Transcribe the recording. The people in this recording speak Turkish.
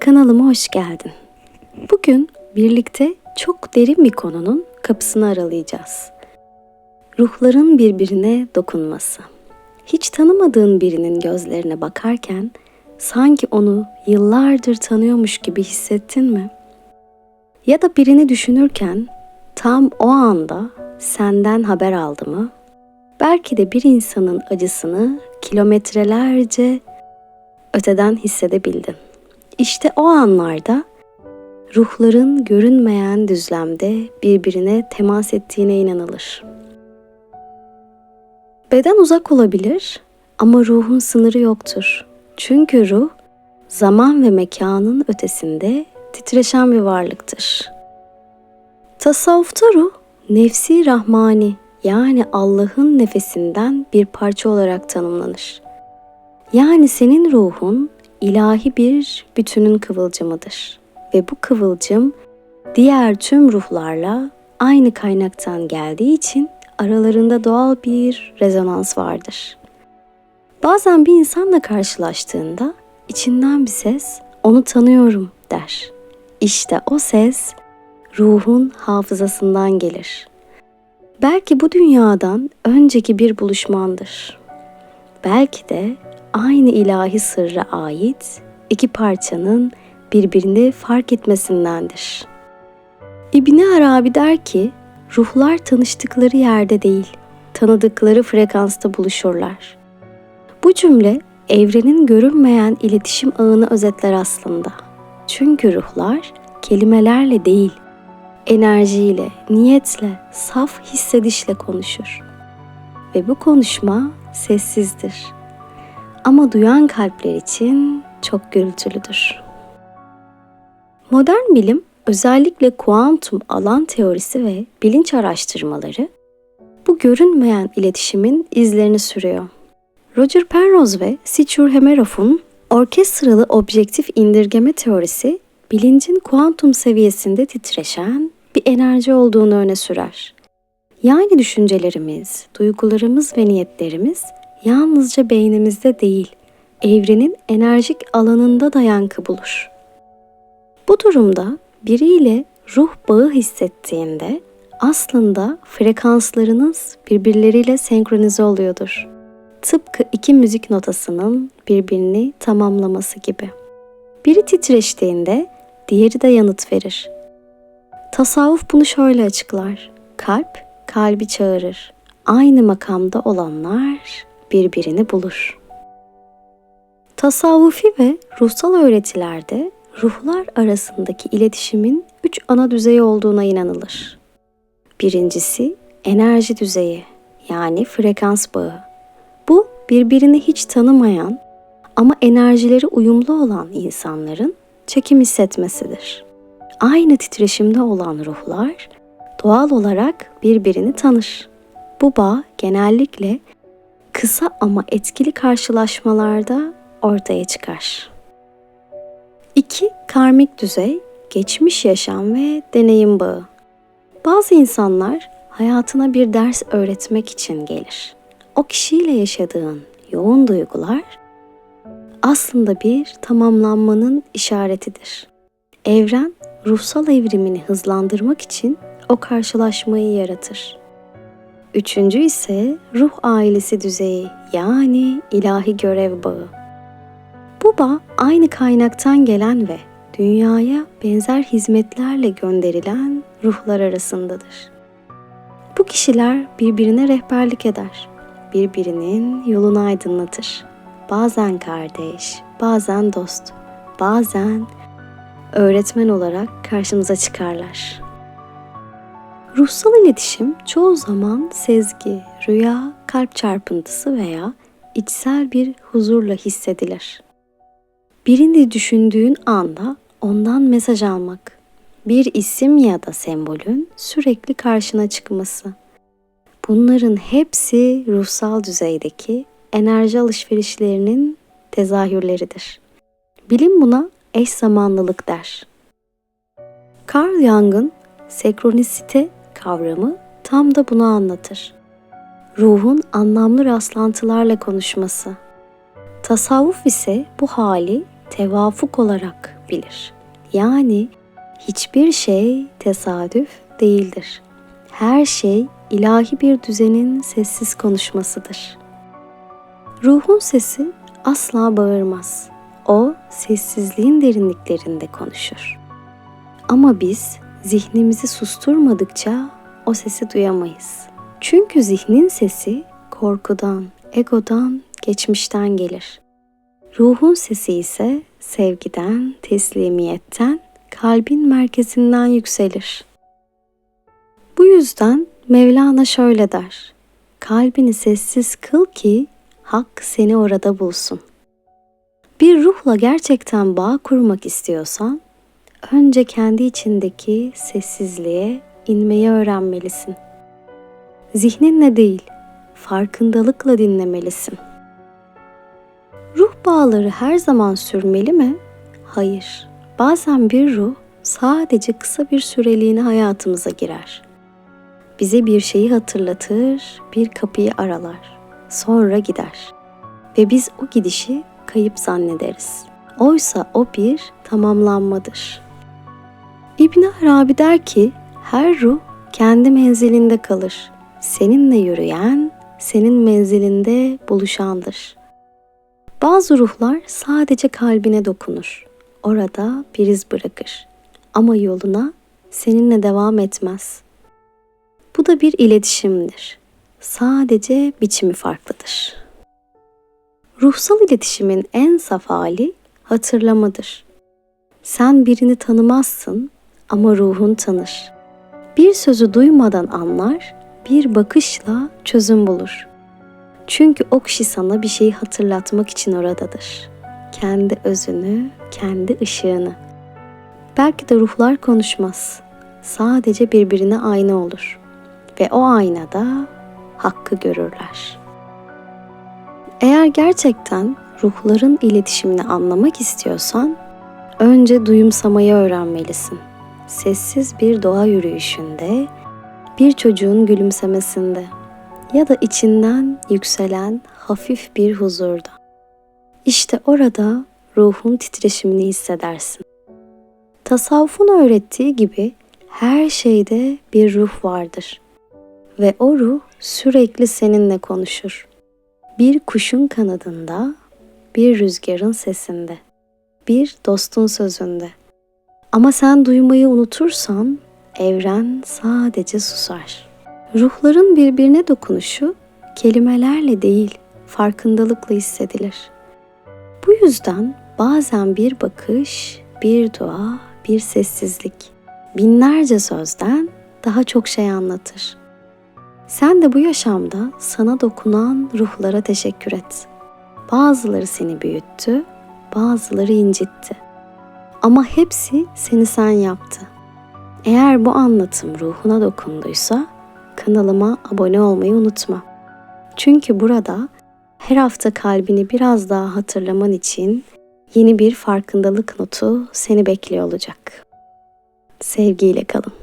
Kanalıma hoş geldin. Bugün birlikte çok derin bir konunun kapısını aralayacağız. Ruhların birbirine dokunması. Hiç tanımadığın birinin gözlerine bakarken sanki onu yıllardır tanıyormuş gibi hissettin mi? Ya da birini düşünürken tam o anda senden haber aldı mı? Belki de bir insanın acısını kilometrelerce öteden hissedebildin. İşte o anlarda ruhların görünmeyen düzlemde birbirine temas ettiğine inanılır. Beden uzak olabilir ama ruhun sınırı yoktur. Çünkü ruh zaman ve mekanın ötesinde titreşen bir varlıktır. Tasavvufta ruh nefsi rahmani yani Allah'ın nefesinden bir parça olarak tanımlanır. Yani senin ruhun ilahi bir bütünün kıvılcımıdır ve bu kıvılcım diğer tüm ruhlarla aynı kaynaktan geldiği için aralarında doğal bir rezonans vardır. Bazen bir insanla karşılaştığında içinden bir ses "Onu tanıyorum" der. İşte o ses ruhun hafızasından gelir. Belki bu dünyadan önceki bir buluşmandır. Belki de aynı ilahi sırra ait iki parçanın birbirini fark etmesindendir. İbn Arabi der ki, ruhlar tanıştıkları yerde değil, tanıdıkları frekansta buluşurlar. Bu cümle evrenin görünmeyen iletişim ağını özetler aslında. Çünkü ruhlar kelimelerle değil, enerjiyle, niyetle, saf hissedişle konuşur. Ve bu konuşma sessizdir. Ama duyan kalpler için çok gürültülüdür. Modern bilim, özellikle kuantum alan teorisi ve bilinç araştırmaları bu görünmeyen iletişimin izlerini sürüyor. Roger Penrose ve Sigurd Hemeroff'un orkestralı objektif indirgeme teorisi, bilincin kuantum seviyesinde titreşen bir enerji olduğunu öne sürer. Yani düşüncelerimiz, duygularımız ve niyetlerimiz yalnızca beynimizde değil, evrenin enerjik alanında da yankı bulur. Bu durumda biriyle ruh bağı hissettiğinde aslında frekanslarınız birbirleriyle senkronize oluyordur. Tıpkı iki müzik notasının birbirini tamamlaması gibi. Biri titreştiğinde diğeri de yanıt verir. Tasavvuf bunu şöyle açıklar. Kalp, kalbi çağırır. Aynı makamda olanlar birbirini bulur. Tasavvufi ve ruhsal öğretilerde ruhlar arasındaki iletişimin 3 ana düzeyi olduğuna inanılır. Birincisi enerji düzeyi yani frekans bağı. Bu birbirini hiç tanımayan ama enerjileri uyumlu olan insanların çekim hissetmesidir. Aynı titreşimde olan ruhlar doğal olarak birbirini tanır. Bu bağ genellikle kısa ama etkili karşılaşmalarda ortaya çıkar. 2. Karmik düzey, geçmiş yaşam ve deneyim bağı. Bazı insanlar hayatına bir ders öğretmek için gelir. O kişiyle yaşadığın yoğun duygular aslında bir tamamlanmanın işaretidir. Evren, ruhsal evrimini hızlandırmak için o karşılaşmayı yaratır. 3. ise ruh ailesi düzeyi yani ilahi görev bağı. Bu bağ aynı kaynaktan gelen ve dünyaya benzer hizmetlerle gönderilen ruhlar arasındadır. Bu kişiler birbirine rehberlik eder, birbirinin yolunu aydınlatır. Bazen kardeş, bazen dost, bazen öğretmen olarak karşımıza çıkarlar. Ruhsal iletişim çoğu zaman sezgi, rüya, kalp çarpıntısı veya içsel bir huzurla hissedilir. Birini düşündüğün anda ondan mesaj almak, bir isim ya da sembolün sürekli karşına çıkması. Bunların hepsi ruhsal düzeydeki enerji alışverişlerinin tezahürleridir. Bilim buna eş zamanlılık der. Carl Jung'un senkronisite kavramı tam da bunu anlatır. Ruhun anlamlı rastlantılarla konuşması. Tasavvuf ise bu hali tevafuk olarak bilir. Yani hiçbir şey tesadüf değildir. Her şey ilahi bir düzenin sessiz konuşmasıdır. Ruhun sesi asla bağırmaz. O sessizliğin derinliklerinde konuşur. Ama biz zihnimizi susturmadıkça o sesi duyamayız. Çünkü zihnin sesi korkudan, egodan, geçmişten gelir. Ruhun sesi ise sevgiden, teslimiyetten, kalbin merkezinden yükselir. Bu yüzden Mevlana şöyle der: kalbini sessiz kıl ki hak seni orada bulsun. Bir ruhla gerçekten bağ kurmak istiyorsan, önce kendi içindeki sessizliğe inmeyi öğrenmelisin. Zihninle değil, farkındalıkla dinlemelisin. Ruh bağları her zaman sürmeli mi? Hayır. Bazen bir ruh sadece kısa bir süreliğine hayatımıza girer. Bize bir şeyi hatırlatır, bir kapıyı aralar. Sonra gider. Ve biz o gidişi kayıp zannederiz. Oysa o bir tamamlanmadır. İbn Arabi der ki, her ruh kendi menzilinde kalır. Seninle yürüyen, senin menzilinde buluşandır. Bazı ruhlar sadece kalbine dokunur. Orada bir iz bırakır. Ama yoluna seninle devam etmez. Bu da bir iletişimdir. Sadece biçimi farklıdır. Ruhsal iletişimin en saf hali hatırlamadır. Sen birini tanımazsın ama ruhun tanır. Bir sözü duymadan anlar, bir bakışla çözüm bulur. Çünkü o kişi sana bir şeyi hatırlatmak için oradadır. Kendi özünü, kendi ışığını. Belki de ruhlar konuşmaz. Sadece birbirine ayna olur. Ve o aynada hakkı görürler. Eğer gerçekten ruhların iletişimini anlamak istiyorsan, önce duyumsamayı öğrenmelisin. Sessiz bir doğa yürüyüşünde, bir çocuğun gülümsemesinde ya da içinden yükselen hafif bir huzurda. İşte orada ruhun titreşimini hissedersin. Tasavvufun öğrettiği gibi her şeyde bir ruh vardır. Ve o ruh sürekli seninle konuşur. Bir kuşun kanadında, bir rüzgarın sesinde, bir dostun sözünde. Ama sen duymayı unutursan evren sadece susar. Ruhların birbirine dokunuşu kelimelerle değil, farkındalıkla hissedilir. Bu yüzden bazen bir bakış, bir dua, bir sessizlik binlerce sözden daha çok şey anlatır. Sen de bu yaşamda sana dokunan ruhlara teşekkür et. Bazıları seni büyüttü, bazıları incitti. Ama hepsi seni sen yaptı. Eğer bu anlatım ruhuna dokunduysa kanalıma abone olmayı unutma. Çünkü burada her hafta kalbini biraz daha hatırlaman için yeni bir farkındalık notu seni bekliyor olacak. Sevgiyle kalın.